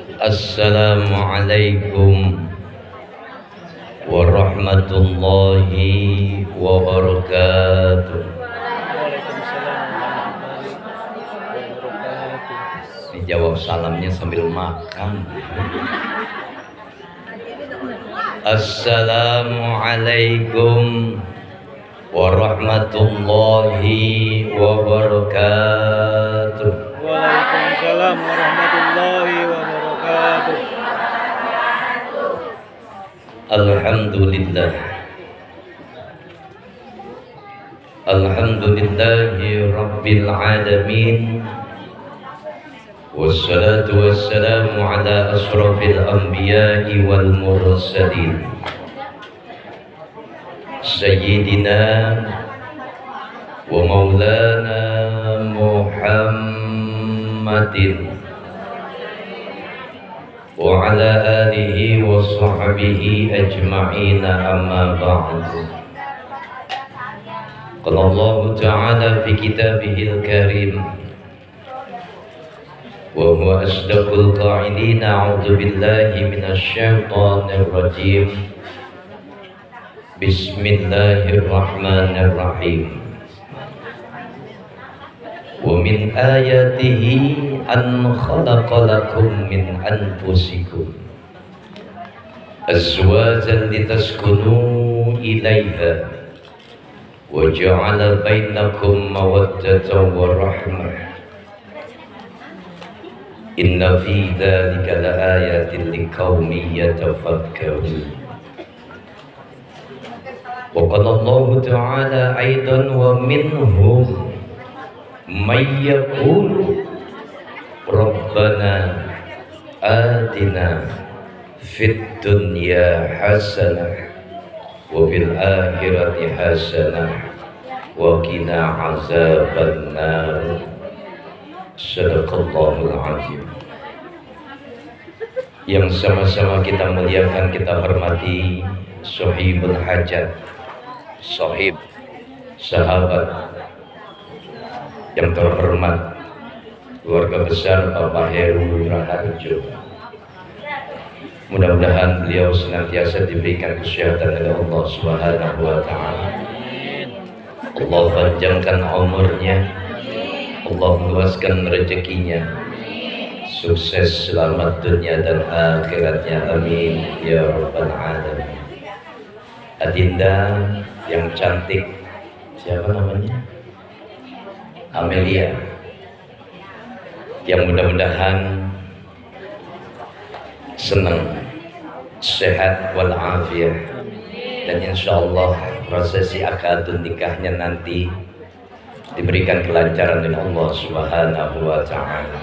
Assalamualaikum warahmatullahi wabarakatuh. Dijawab salamnya sambil makan. Assalamualaikum warahmatullahi wabarakatuh. Waalaikumsalam warahmatullahi wabarakatuh. Alhamdulillah. Alhamdulillahi rabbil alamin. Wassalatu wassalamu ala asrafil anbiya'i wal mursalin Sayyidina wa maulana Muhammadin wa ala alihi wa sahbihi ajma'ina amma ba'du. Qala Allah ta'ala fi kitabihil karim wa huwa asdaqul qa'ilin. A'udzu billahi minasy syaithanir rajim. Bismillahirrahmanirrahim. Wa min ayatihi an khalaqa lakum min anfusikum azwajan litaskunu ilaiha wa ja'ala bainakum mawaddatan wa rahmah. Inna fi dzalika laayatin liqaumin yatafakkarun. Wa qala Allah ta'ala aidan wa minhum may yaqulu rabbana atina fid dunya hasanah wa fil akhirati hasanah wa qina azabannar. Sadaqallahul azim. Yang sama-sama kita muliakan, kita hormati Sahibul Hajat, sahib sahabat yang terhormat, keluarga besar Bapak Heru Raharjo. Mudah-mudahan beliau senantiasa diberikan kesehatan oleh Allah Subhanahu wa taala. Allah panjangkan umurnya, Allah meluaskan rezekinya, sukses selamat dunia dan akhiratnya, amin ya rabbal alamin. Adinda yang cantik, siapa namanya? Amelia, yang mudah-mudahan senang, sehat walafiat, dan insyaallah prosesi akad nikahnya nanti diberikan kelancaran oleh Allah Subhanahu wa taala.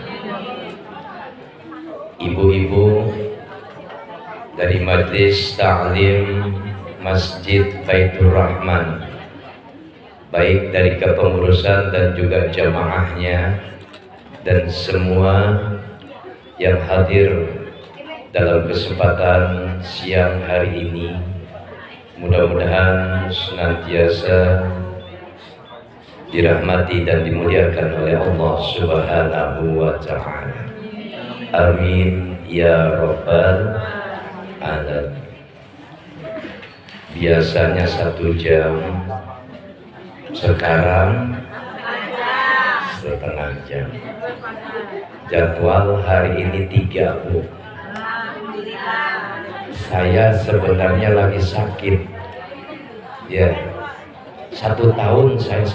Ibu-ibu dari Majelis Ta'lim Masjid Baitur Rahman, baik dari kepengurusan dan juga jamaahnya, dan semua yang hadir dalam kesempatan siang hari ini, mudah-mudahan senantiasa dirahmati dan dimuliakan oleh Allah Subhanahu wa ta'ala. Amin ya rabbal alamin. Biasanya 1 jam, sekarang setengah jam. Jadwal hari ini 3 Bu. Saya sebenarnya lagi sakit, ya. 1 tahun saya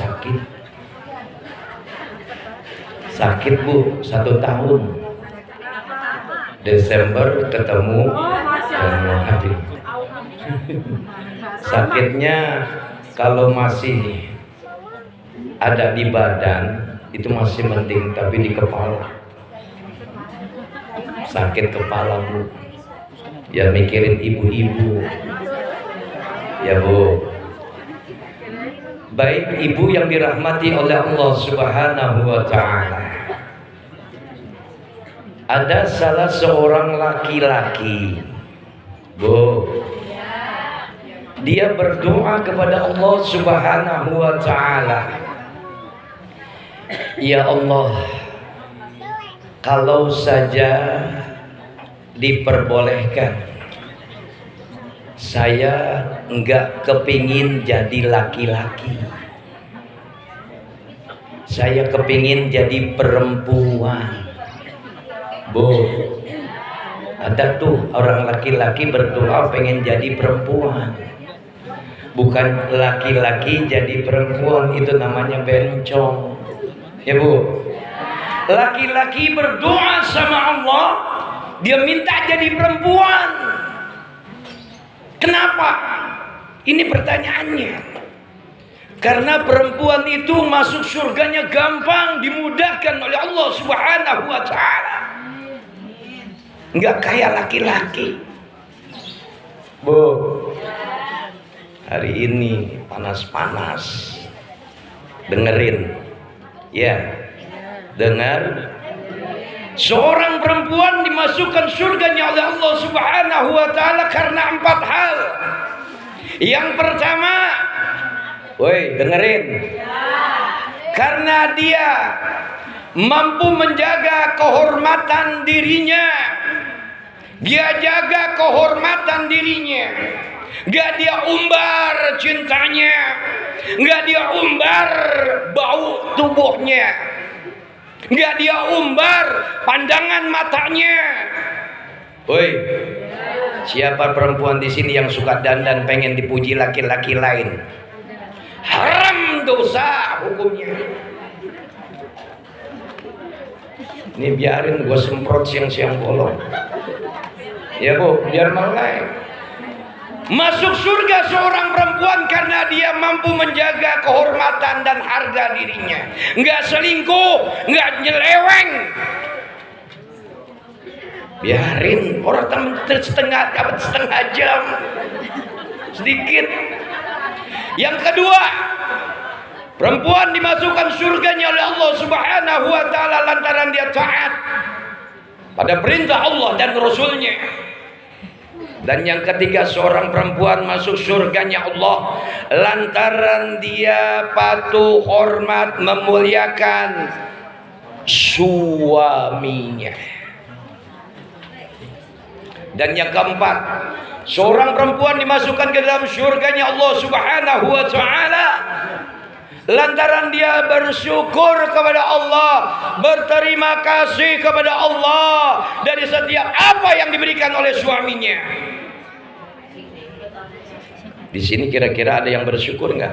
sakit Bu, 1 tahun. Desember ketemu dan hadir. Sakitnya kalau masih ada di badan itu masih mending, tapi di kepala sakit kepala Bu. Ya mikirin ibu-ibu ya Bu. Baik ibu yang dirahmati oleh Allah Subhanahu wa ta'ala, ada salah seorang laki-laki Bu, dia berdoa kepada Allah Subhanahu wa ta'ala, ya Allah, kalau saja diperbolehkan. Saya enggak kepingin jadi laki-laki. Saya kepingin jadi perempuan. Bu, ada tuh orang laki-laki berdoa pengen jadi perempuan. Bukan laki-laki jadi perempuan, itu namanya bencong. Ya Bu, laki-laki berdoa sama Allah, dia minta jadi perempuan. Kenapa? Ini pertanyaannya. Karena perempuan itu masuk surganya gampang, dimudahkan oleh Allah Subhanahu wa ta'ala. Enggak kayak laki-laki. Bu, hari ini panas-panas. Dengerin. Ya. Dengar. Seorang perempuan dimasukkan surganya oleh Allah Subhanahu wa ta'ala karena 4 hal. Yang pertama, woi, dengerin. Karena dia mampu menjaga kehormatan dirinya. Dia jaga kehormatan dirinya. Gak dia umbar cintanya, gak dia umbar bau tubuhnya, gak dia umbar pandangan matanya. Woi, siapa perempuan di sini yang suka dandan pengen dipuji laki-laki lain? Haram, dosa hukumnya. Ini biarin gue semprot siang-siang bolong. Ya Bu, biar mulai. Masuk surga seorang perempuan karena dia mampu menjaga kehormatan dan harga dirinya. Enggak selingkuh, enggak nyeleweng. Biarin orang temen dapat setengah jam. Sedikit. Yang kedua, perempuan dimasukkan surganya oleh Allah Subhanahu wa ta'ala lantaran dia taat pada perintah Allah dan Rasulnya. Dan yang ketiga, seorang perempuan masuk surganya Allah lantaran dia patuh, hormat, memuliakan suaminya. Dan yang keempat, seorang perempuan dimasukkan ke dalam surganya Allah Subhanahu wa ta'ala lantaran dia bersyukur kepada Allah, berterima kasih kepada Allah dari setiap apa yang diberikan oleh suaminya. Di sini kira-kira ada yang bersyukur nggak?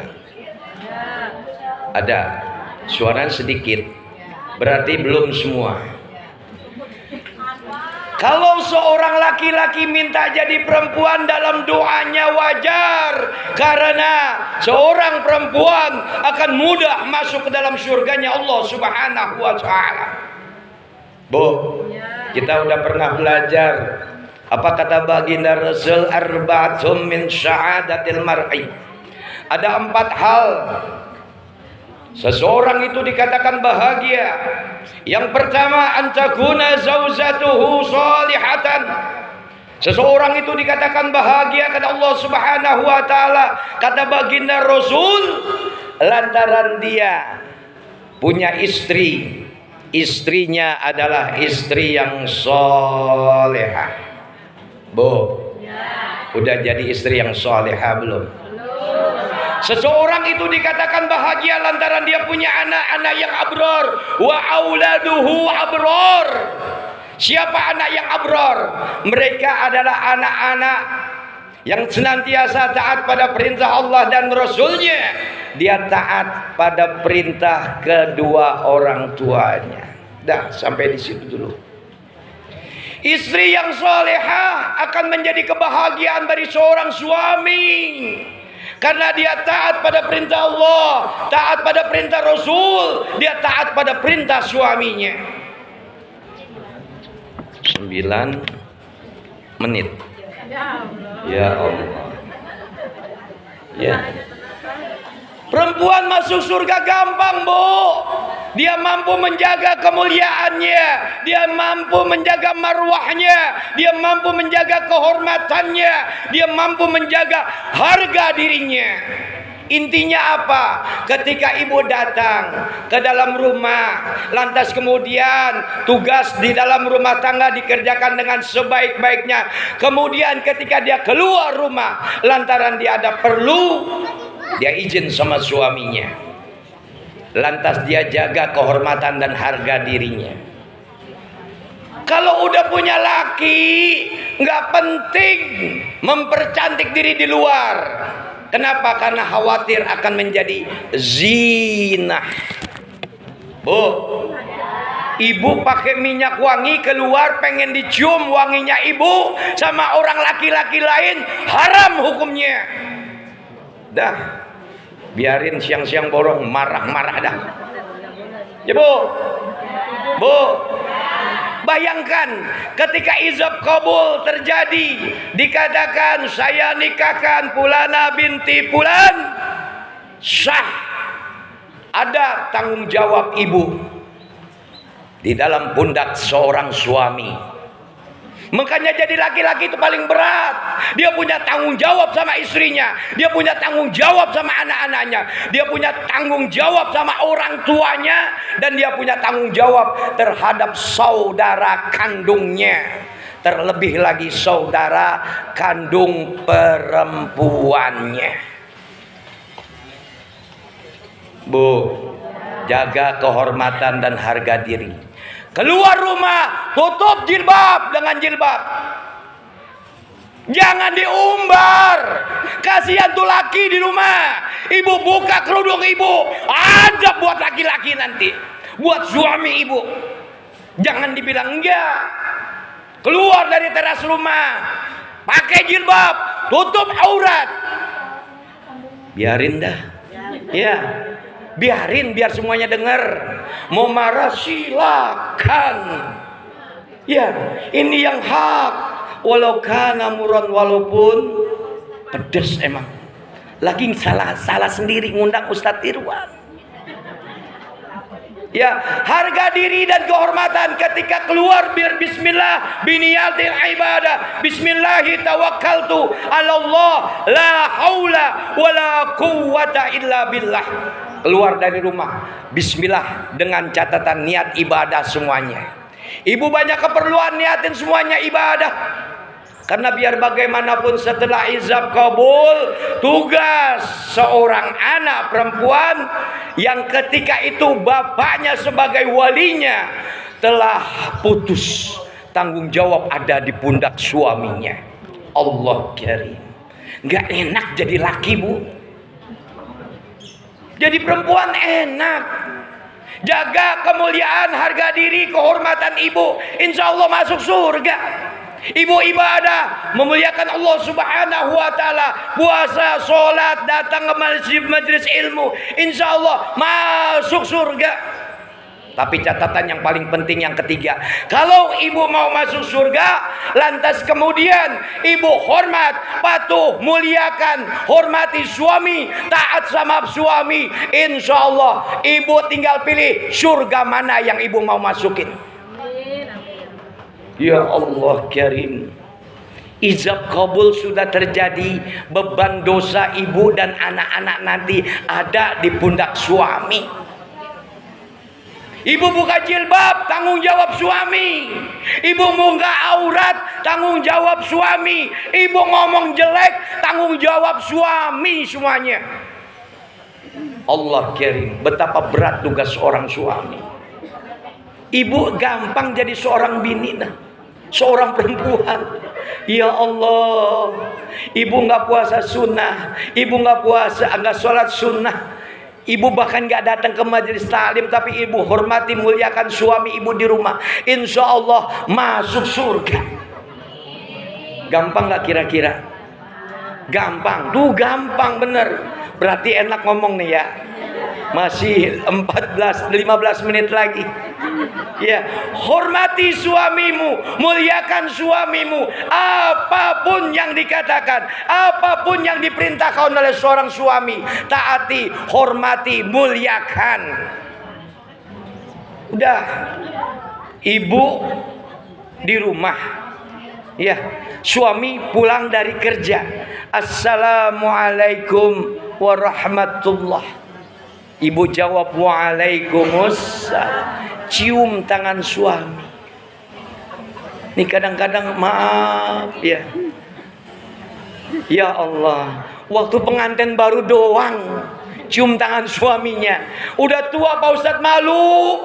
Ada. Suara sedikit. Berarti belum semua. Kalau seorang laki-laki minta jadi perempuan dalam doanya wajar, karena seorang perempuan akan mudah masuk ke dalam surganya Allah Subhanahu wa ta'ala. Bu, kita udah pernah belajar apa kata baginda Rasul, arba'atum min syahadatil mar'i. Ada 4 hal seseorang itu dikatakan bahagia. Yang pertama, antakuna zaujatuhu salihatan. Seseorang itu dikatakan bahagia kata Allah Subhanahu wa ta'ala, kata baginda Rasul, lantaran dia punya istri. Istrinya adalah istri yang solehah. Bu, udah jadi istri yang solehah belum? Seseorang itu dikatakan bahagia lantaran dia punya anak-anak yang abrar. Wa auladuhu abrar. Siapa anak yang abrar? Mereka adalah anak-anak yang senantiasa taat pada perintah Allah dan Rasulnya. Dia taat pada perintah kedua orang tuanya. Dah, sampai di situ dulu. Istri yang salehah akan menjadi kebahagiaan bagi seorang suami. Karena dia taat pada perintah Allah, taat pada perintah Rasul, dia taat pada perintah suaminya. 9 menit. Ya Allah. Ya. Perempuan masuk surga gampang, Bu. Dia mampu menjaga kemuliaannya, dia mampu menjaga marwahnya, dia mampu menjaga kehormatannya, dia mampu menjaga harga dirinya. Intinya apa? Ketika ibu datang ke dalam rumah, lantas kemudian tugas di dalam rumah tangga dikerjakan dengan sebaik-baiknya. Kemudian ketika dia keluar rumah, lantaran dia ada perlu, dia izin sama suaminya. Lantas dia jaga kehormatan dan harga dirinya. Kalau udah punya laki, nggak penting mempercantik diri di luar. Kenapa? Karena khawatir akan menjadi zina. Bu, ibu pakai minyak wangi keluar pengen dicium wanginya ibu sama orang laki-laki lain, haram hukumnya. Dah, biarin siang-siang borong marah-marah dah. Ya bu, bu. Bayangkan ketika ijab kabul terjadi, dikatakan saya nikahkan Fulana binti Fulan, sah. Ada tanggung jawab ibu di dalam pundak seorang suami. Makanya jadi laki-laki itu paling berat. Dia punya tanggung jawab sama istrinya, dia punya tanggung jawab sama anak-anaknya, dia punya tanggung jawab sama orang tuanya, dan dia punya tanggung jawab terhadap saudara kandungnya, terlebih lagi saudara kandung perempuannya. Bu, jaga kehormatan dan harga diri. Keluar rumah, tutup jilbab dengan jilbab. Jangan diumbar. Kasihan tuh laki di rumah. Ibu buka kerudung ibu, ada buat laki-laki nanti, buat suami ibu. Jangan dibilang enggak. Keluar dari teras rumah, pakai jilbab, tutup aurat. Biarin dah. Ya. Biarin, biar semuanya dengar. Mau marah silakan. Ya, ini yang hak. Walau kana muron, walaupun pedes emang. Lagi salah sendiri ngundang Ustadz Irwan. Ya, harga diri dan kehormatan ketika keluar bismillah biniyatil ibadah. Bismillahi tawakkaltu 'ala Allah la haula wala quwwata illa billah. Keluar dari rumah bismillah dengan catatan niat ibadah semuanya. Ibu banyak keperluan, niatin semuanya ibadah. Karena biar bagaimanapun setelah ijab kabul, tugas seorang anak perempuan yang ketika itu bapaknya sebagai walinya telah putus, tanggung jawab ada di pundak suaminya. Allah karim. Gak enak jadi laki, bu. Jadi perempuan enak. Jaga kemuliaan, harga diri, kehormatan ibu, insya Allah masuk surga. Ibu ibadah, memuliakan Allah subhanahu wa ta'ala, puasa, sholat, datang ke majelis ilmu, insya Allah masuk surga. Tapi catatan yang paling penting yang ketiga, kalau ibu mau masuk surga, lantas kemudian ibu hormat, patuh, muliakan, hormati suami, taat sama suami, insya Allah ibu tinggal pilih surga mana yang ibu mau masukin. Ya Allah karim. Ijab kabul sudah terjadi, beban dosa ibu dan anak-anak nanti ada di pundak suami. Ibu buka jilbab, tanggung jawab suami. Ibu buka aurat, tanggung jawab suami. Ibu ngomong jelek, tanggung jawab suami semuanya. Allah karim, betapa berat tugas seorang suami. Ibu gampang jadi seorang bini, seorang perempuan. Ya Allah, ibu nggak puasa sunnah, ibu nggak puasa, nggak sholat sunnah, ibu bahkan nggak datang ke majelis taklim, tapi ibu hormati, muliakan suami ibu di rumah, insya Allah masuk surga. Gampang nggak kira-kira? Gampang, tuh gampang bener. Berarti enak ngomong nih ya. Masih 15 menit lagi. Ya, hormati suamimu, muliakan suamimu, apapun yang dikatakan, apapun yang diperintahkan oleh seorang suami, taati, hormati, muliakan. Udah, ibu di rumah, ya, suami pulang dari kerja, assalamualaikum warahmatullah. Ibu jawab waalaikumsalam. Cium tangan suami. Ini kadang-kadang maaf ya. Ya Allah, waktu pengantin baru doang cium tangan suaminya. Udah tua Pak Ustadz, malu.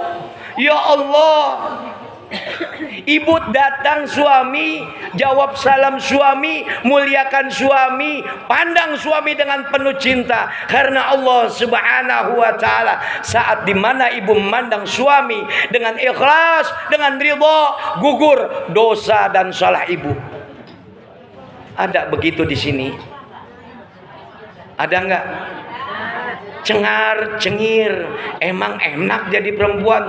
Ya Allah. Ibu datang suami, jawab salam suami, muliakan suami, pandang suami dengan penuh cinta. Karena Allah Subhanahu wa ta'ala, saat dimana ibu memandang suami dengan ikhlas, dengan ridha, gugur dosa dan salah ibu. Ada begitu di sini? Ada enggak? Cengar cengir, emang enak jadi perempuan?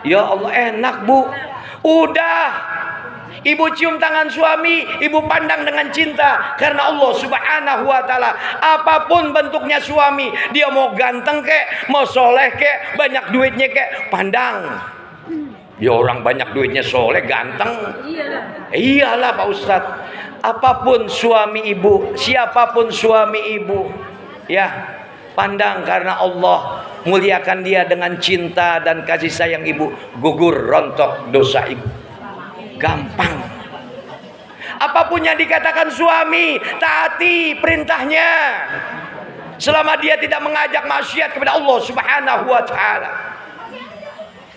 Ya Allah, enak Bu. Udah, ibu cium tangan suami, ibu pandang dengan cinta. Karena Allah Subhanahu wa ta'ala, apapun bentuknya suami, dia mau ganteng kek, mau soleh kek, banyak duitnya kek, pandang. Ya orang banyak duitnya, soleh, ganteng. Iyalah Pak Ustadz. Apapun suami ibu, siapapun suami ibu, ya pandang karena Allah muliakan dia dengan cinta dan kasih sayang ibu, gugur rontok dosa ibu. Gampang. Apapun yang dikatakan suami, taati perintahnya. Selama dia tidak mengajak maksiat kepada Allah Subhanahu wa ta'ala.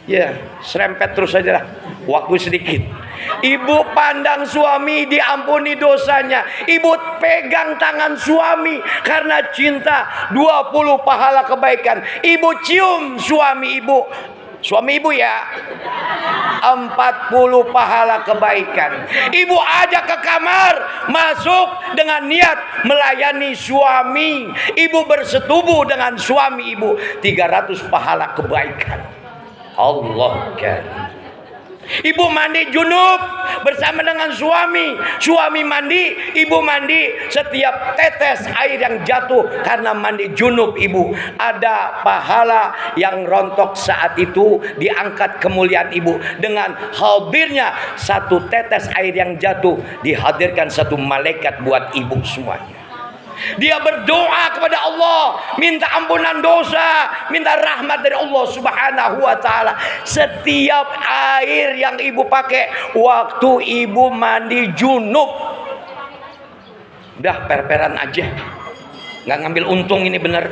Ya, serempet terus saja lah. Waktu sedikit. Ibu pandang suami, diampuni dosanya. Ibu pegang tangan suami karena cinta, 20 pahala kebaikan. Ibu cium suami ibu. Suami ibu ya, 40 pahala kebaikan. Ibu ajak ke kamar, masuk dengan niat melayani suami. Ibu bersetubuh dengan suami ibu, 300 pahala kebaikan. Allah karim. Ibu mandi junub bersama dengan suami. Suami mandi, ibu mandi. Setiap tetes air yang jatuh karena mandi junub ibu, ada pahala yang rontok saat itu, diangkat kemuliaan ibu. Dengan hadirnya satu tetes air yang jatuh, dihadirkan satu malaikat buat ibu semuanya. Dia berdoa kepada Allah, minta ampunan dosa, minta rahmat dari Allah Subhanahu wa ta'ala. Setiap air yang ibu pakai waktu ibu mandi junub, udah per-peran aja, nggak ngambil untung. Ini bener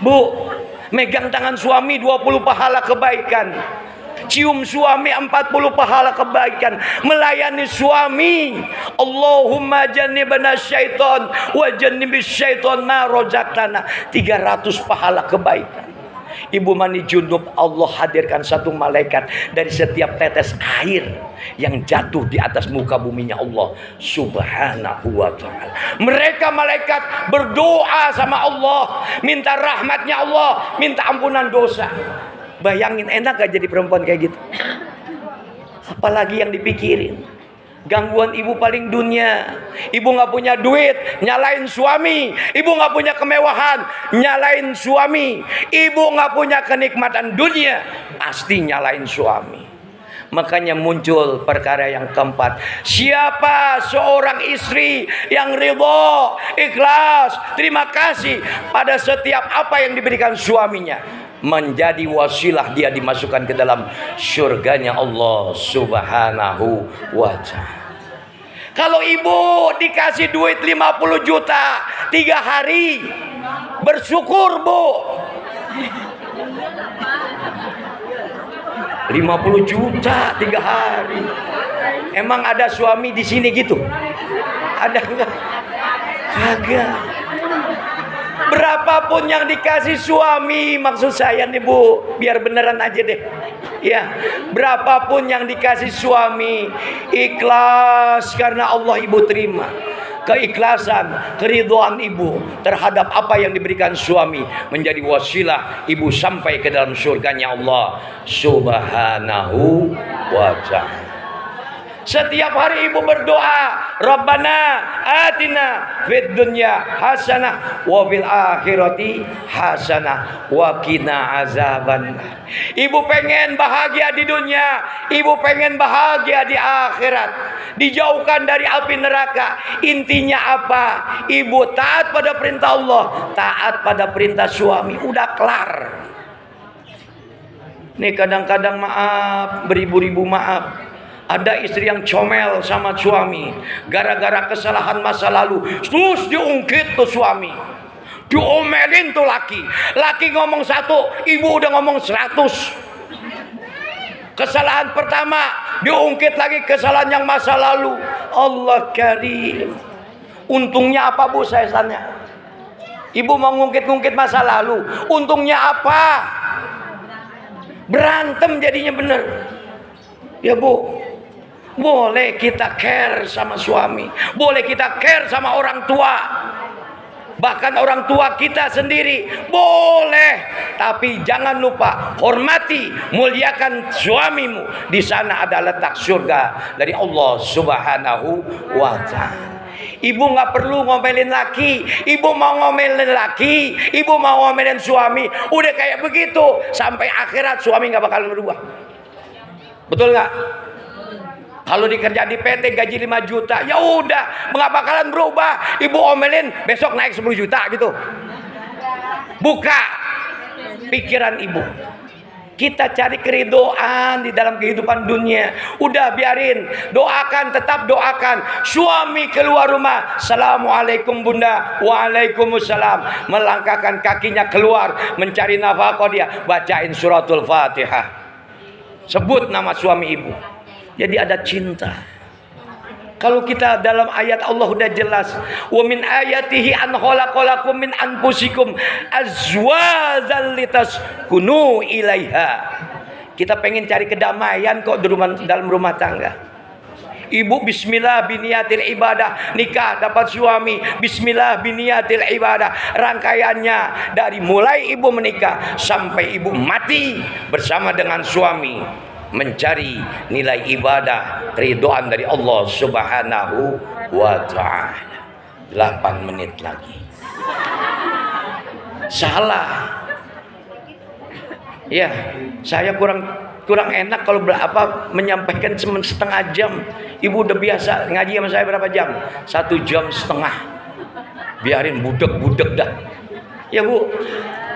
Bu, megang tangan suami 20 pahala kebaikan. Cium suami 40 pahala kebaikan. Melayani suami, Allahumma jannibna syaiton wa jannibis syaiton ma razaqtana, 300 pahala kebaikan. Ibu mandi junub, Allah hadirkan satu malaikat dari setiap tetes air yang jatuh di atas muka buminya Allah Subhanahu wa ta'ala. Mereka malaikat berdoa sama Allah, minta rahmatnya Allah, minta ampunan dosa. Bayangin, enak gak jadi perempuan kayak gitu? Apalagi yang dipikirin. Gangguan ibu paling dunia. Ibu gak punya duit, nyalain suami. Ibu gak punya kemewahan, nyalain suami. Ibu gak punya kenikmatan dunia, pasti nyalain suami. Makanya muncul perkara yang keempat. Siapa seorang istri yang ridho, ikhlas, terima kasih pada setiap apa yang diberikan suaminya, menjadi wasilah dia dimasukkan ke dalam surganya Allah Subhanahu wa ta'ala. Kalau ibu dikasih duit 50 juta 3 hari, bersyukur Bu. 50 juta 3 hari. Emang ada suami di sini gitu? Ada enggak? Kagak. Berapapun yang dikasih suami, maksud saya nih Bu, biar beneran aja deh. Ya, berapapun yang dikasih suami, ikhlas karena Allah ibu terima. Keikhlasan, keridhaan ibu terhadap apa yang diberikan suami menjadi wasilah ibu sampai ke dalam surganya Allah Subhanahu wa ta'ala. Setiap hari ibu berdoa, Rabbana atina fid dunya hasanah wa fil akhirati hasanah wa qina azabannar. Ibu pengen bahagia di dunia, ibu pengen bahagia di akhirat. dijauhkan dari api neraka. Intinya apa? Ibu taat pada perintah Allah, taat pada perintah suami, udah kelar. Nih kadang-kadang maaf, beribu-ribu maaf, ada istri yang comel sama suami gara-gara kesalahan masa lalu, terus diungkit tuh suami, diomelin tuh laki. Laki ngomong satu, ibu udah ngomong 100. Kesalahan pertama diungkit lagi, kesalahan yang masa lalu. Allah karim. Untungnya apa bu, saya tanya? Ibu mau ngungkit-ngungkit masa lalu, untungnya apa? Berantem jadinya bener. Ya bu, boleh kita care sama suami, boleh kita care sama orang tua, bahkan orang tua kita sendiri boleh, tapi jangan lupa hormati, muliakan suamimu. Di sana ada letak surga dari Allah Subhanahu wa Ta'ala. Ibu nggak perlu ngomelin laki. Ibu mau ngomelin laki, ibu mau ngomelin suami, udah kayak begitu sampai akhirat suami nggak bakal berubah. Betul nggak? Kalau dikerja di PT gaji 5 juta, ya udah nggak bakalan berubah. Ibu omelin besok naik 10 juta gitu. Buka pikiran ibu. Kita cari keridoan di dalam kehidupan dunia. Udah biarin, doakan, tetap doakan. Suami keluar rumah, assalamualaikum bunda, waalaikumsalam. Melangkahkan kakinya keluar mencari nafkah dia, bacain suratul Fatihah. Sebut nama suami ibu. Jadi ada cinta. Kalau kita dalam ayat Allah udah jelas, wa min ayatihi an khalaqalakum min anfusikum azwajal litaskunu ilaiha. Kita pengen cari kedamaian kok di dalam rumah tangga. Ibu bismillah biniyatil ibadah, nikah dapat suami bismillah biniyatil ibadah. Rangkaiannya dari mulai ibu menikah sampai ibu mati bersama dengan suami, mencari nilai ibadah, ridhoan dari Allah Subhanahu wa Ta'ala. 8 menit lagi. Salah. Ya, saya kurang enak kalau menyampaikan cuma setengah jam. Ibu udah biasa ngaji sama saya berapa jam? 1,5 jam. Biarin budek-budek dah. Ya bu,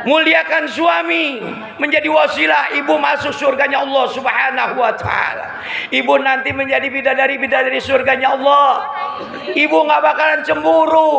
muliakan suami, menjadi wasilah ibu masuk surganya Allah Subhanahu wa Ta'ala. Ibu nanti menjadi bidadari surganya Allah. Ibu nggak bakalan cemburu.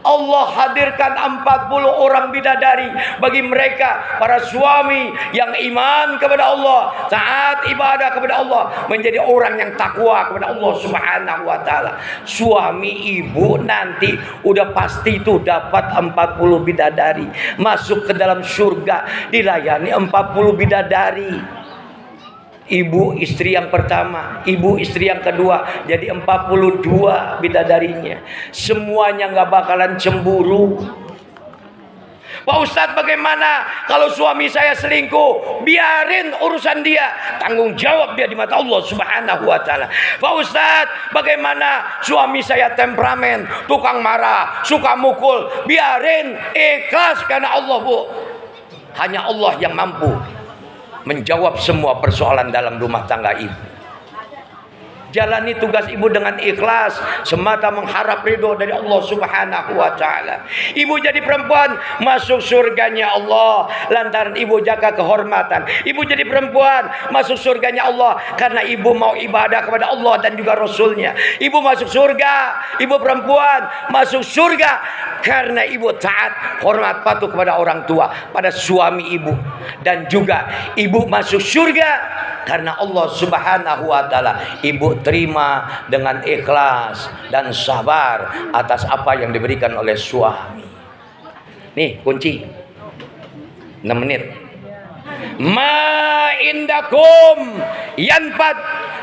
Allah hadirkan 40 orang bidadari bagi mereka para suami yang iman kepada Allah, taat ibadah kepada Allah, menjadi orang yang takwa kepada Allah Subhanahu wa Ta'ala. Suami ibu nanti udah pasti itu dapat 40 bidadari, masuk ke dalam surga dilayani 40 bidadari. Ibu istri yang pertama, ibu istri yang kedua, jadi 42 bidadarinya. Semuanya nggak bakalan cemburu. Pak Ustadz, bagaimana kalau suami saya selingkuh? Biarin urusan dia, tanggung jawab dia di mata Allah Subhanahu wa Ta'ala. Pak Ustadz, bagaimana suami saya temperamen, tukang marah, suka mukul? Biarin, ikhlas karena Allah bu. Hanya Allah yang mampu menjawab semua persoalan dalam rumah tangga ibu. Jalani tugas ibu dengan ikhlas, semata mengharap ridho dari Allah Subhanahu wa Ta'ala. Ibu jadi perempuan masuk surganya Allah lantaran ibu jaga kehormatan. Ibu jadi perempuan masuk surganya Allah karena ibu mau ibadah kepada Allah dan juga Rasulnya. Ibu masuk surga, ibu perempuan masuk surga karena ibu taat, hormat, patuh kepada orang tua, pada suami ibu. Dan juga ibu masuk surga karena Allah Subhanahu wa Ta'ala ibu terima dengan ikhlas dan sabar atas apa yang diberikan oleh suami. Nih kunci 6 menit. Ma indakum yanfad,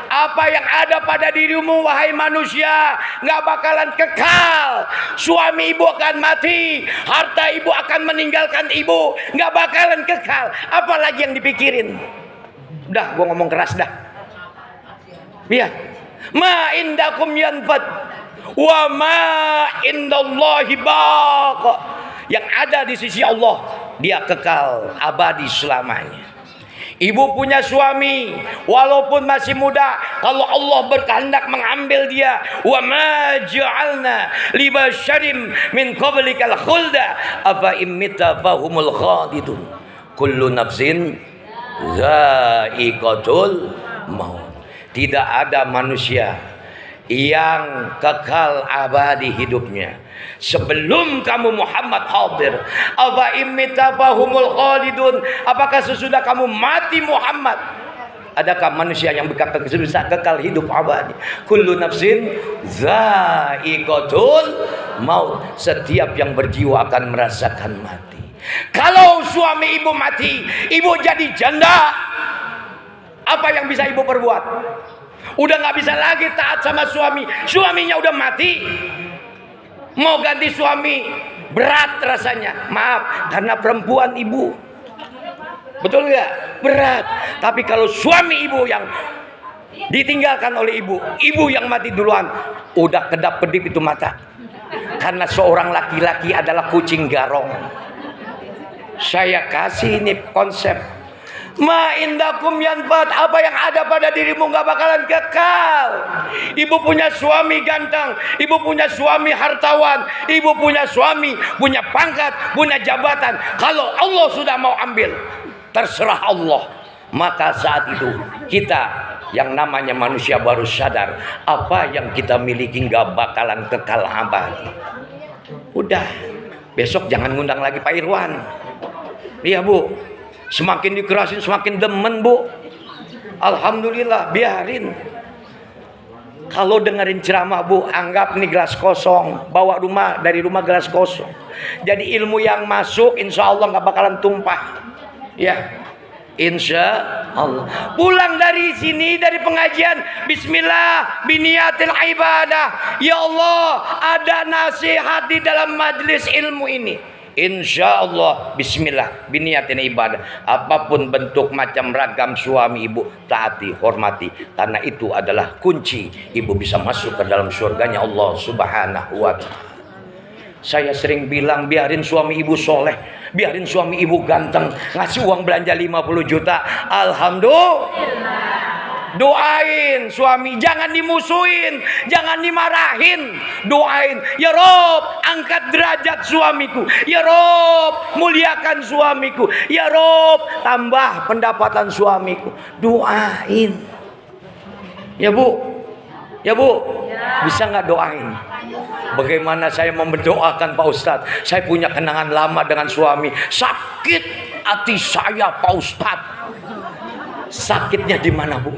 apa yang ada pada dirimu wahai manusia nggak bakalan kekal. Suami ibu akan mati, harta ibu akan meninggalkan ibu, nggak bakalan kekal. Apalagi yang dipikirin? Udah, gua ngomong keras dah. Iya. Ma indakum yanfad wa ma indallahi baqa. Yang ada di sisi Allah dia kekal abadi selamanya. Ibu punya suami walaupun masih muda, kalau Allah berkehendak mengambil dia, wa ma ja'alna li basyarin min qablikal khulda afa imita fahumul khalidun kullu nafsin za'iqatul maut. Tidak ada manusia yang kekal abadi hidupnya sebelum kamu Muhammad hadir. Afa imita fahumul khalidun, apakah sesudah kamu mati Muhammad, adakah manusia yang bisa kekal hidup abadi? Kullu nafsin za'iqatul maut, setiap yang berjiwa akan merasakan mati. Kalau suami ibu mati, ibu jadi janda, apa yang bisa ibu perbuat? Udah nggak bisa lagi taat sama suami, suaminya udah mati. Mau ganti suami berat rasanya, maaf, karena perempuan ibu, betul nggak? Berat. Tapi kalau suami ibu yang ditinggalkan oleh ibu, ibu yang mati duluan, udah kedap-kedip itu mata. Karena seorang laki-laki adalah kucing garong. Saya kasih ini konsep, ma indakum yanfat, apa yang ada pada dirimu gak bakalan kekal. Ibu punya suami ganteng, ibu punya suami hartawan, ibu punya suami punya pangkat, punya jabatan. Kalau Allah sudah mau ambil, terserah Allah. Maka saat itu kita yang namanya manusia baru sadar apa yang kita miliki gak bakalan kekal abadi. Udah, besok jangan ngundang lagi Pak Irwan. Iya Bu, semakin dikerasin semakin demen Bu. Alhamdulillah, biarin. Kalau dengerin ceramah Bu, anggap nih gelas kosong, bawa dari rumah gelas kosong. Jadi ilmu yang masuk insya Allah gak bakalan tumpah. Ya, insya Allah. Pulang dari sini, dari pengajian, bismillah biniatil ibadah. Ya Allah, ada nasihat di dalam majlis ilmu ini. Insya Allah bismillah biniatin ibadah. Apapun bentuk macam ragam suami ibu, taati, hormati, karena itu adalah kunci ibu bisa masuk ke dalam surganya Allah Subhanahu wa ta'ala. Saya sering bilang, biarin suami ibu soleh, biarin suami ibu ganteng, ngasih uang belanja 50 juta, alhamdulillah. Doain suami, jangan dimusuhin, jangan dimarahin. Doain, ya Rob, angkat derajat suamiku. Ya Rob, muliakan suamiku. Ya Rob, tambah pendapatan suamiku. Doain. Ya Bu, ya Bu, bisa nggak doain? Bagaimana saya mendoakan Pak Ustadz? Saya punya kenangan lama dengan suami. Sakit hati saya Pak Ustadz. Sakitnya di mana Bu?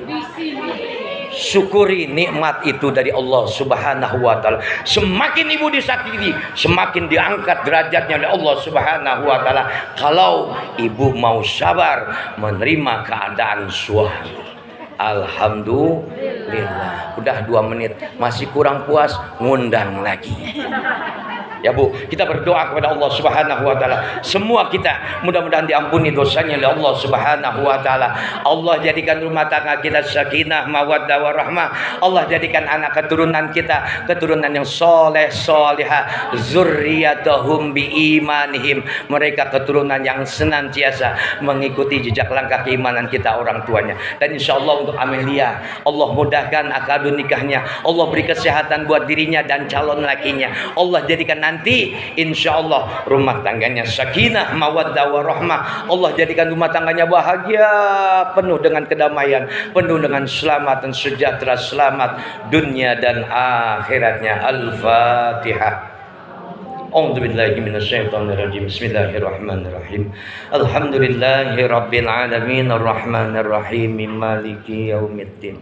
Syukuri nikmat itu dari Allah Subhanahu wa ta'ala. Semakin ibu disakiti, semakin diangkat derajatnya oleh Allah Subhanahu wa ta'ala. Kalau ibu mau sabar menerima keadaan suami. Alhamdulillah. Udah 2 menit, masih kurang puas, ngundang lagi. Ya Bu, kita berdoa kepada Allah Subhanahu wa ta'ala. Semua kita mudah-mudahan diampuni dosanya oleh Allah Subhanahu wa ta'ala. Allah jadikan rumah tangga kita sakinah, mawaddah, warahmah. Allah jadikan anak keturunan kita keturunan yang soleh, solihah, zurriyatahum biimanihim. Mereka keturunan yang senantiasa mengikuti jejak langkah keimanan kita orang tuanya. Dan insya Allah untuk Amelia, Allah mudahkan akad nikahnya. Allah beri kesehatan buat dirinya dan calon lakinya. Allah jadikan nanti insya Allah rumah tangganya sakinah, mawaddah, warahmah. Allah jadikan rumah tangganya bahagia, penuh dengan kedamaian, penuh dengan selamat dan sejahtera, selamat dunia dan akhiratnya. Al-Fatihah. A'udzubillahi minasyaitonirrajim. Bismillahirrahmanirrahim. Alhamdulillahirabbil alamin arrahmanirrahim maliki yaumiddin.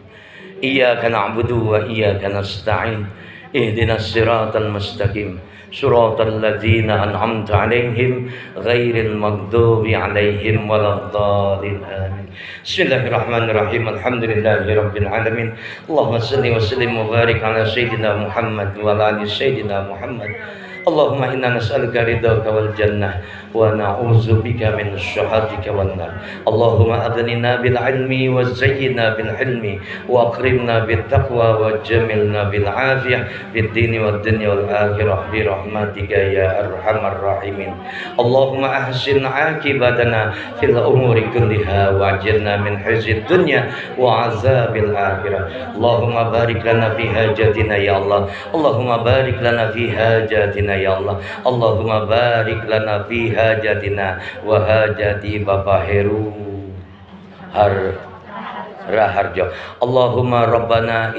Iyyaka na'budu wa iyyaka nasta'in. Ihdinas siratal mustaqim. Suratal ladzina an'amta 'alaihim ghairil maghdubi 'alaihim waladdallin. Amin. Bismillahirrahmanirrahim. Alhamdulillahirabbil alamin. Allahumma shalli wa sallim wa barik ala sayyidina Muhammad wa ala ali sayyidina Muhammad. Allahumma inna nas'aluka ridhaka wal jannah wa na'udzu bika min syuhatika wan nar. Allahumma aghnina bil ilmi wa zayyina bil hilmi wa akrimna bit taqwa wa jamilna bil afiyah fid dini wad dunya wal akhirah bi rahmatika ya arhamar rahimin. Allahumma ahsin aqibatana fil umuri kulliha wa ajirna min khizyid dunya wa azabil akhirah. Allahumma barik lana fi hajatina ya Allah. Allahumma barik lana fi hajatina ya Allah. Allahumma barik lana fi hajatina wa hajati Bapak Heru Raharjo. Allahumma rabbana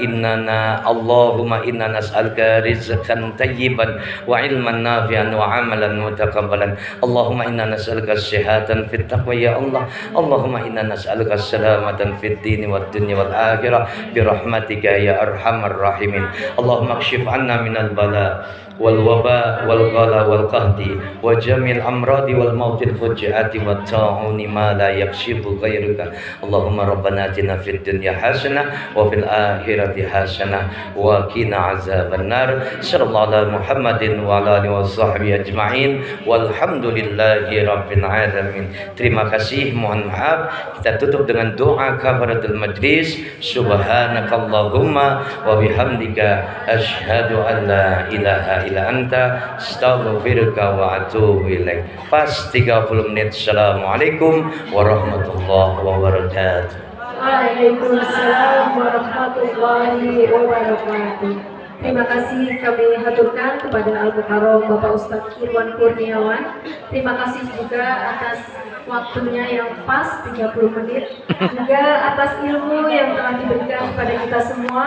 Allahumma inna nas'aluka rizqan tayyiban wa ilman nafi'an wa amalan mutaqabbalan. Allahumma inna nas'aluka sihatan fit taqwa ya Allah. Allahumma inna nas'aluka salamatan fid dini wad dunya wal akhirah bi rahmatika ya arhamar rahimin. Allahumma kshif anna minal bala wal waba wal ghala wal qahdi wa jamil amradi wal mautil fujaati wat ta'uni ma la yakshifu ghairuka. Allahumma rabbana atina fid dunya hasanah wa fil akhirati hasanah wa qina azaban nar. Sallallahu ala Muhammadin wa ala alihi washabbihi ajmain walhamdulillahi rabbil alamin. Terima kasih, mohon maaf. Kita tutup dengan doa kafaratul majlis. Subhanakallahumma wa bihamdika asyhadu an la ilaha illa anta astaghfiruka wa atubu ilaik. Pas 30 menit. Assalamualaikum warahmatullahi wabarakatuh. Waalaikumsalam warahmatullahi wabarakatuh. Terima kasih kami haturkan kepada Al-Mukarram Bapak Ustadz Irwan Kurniawan. Terima kasih juga atas waktunya yang pas 30 menit, juga atas ilmu yang telah diberikan kepada kita semua.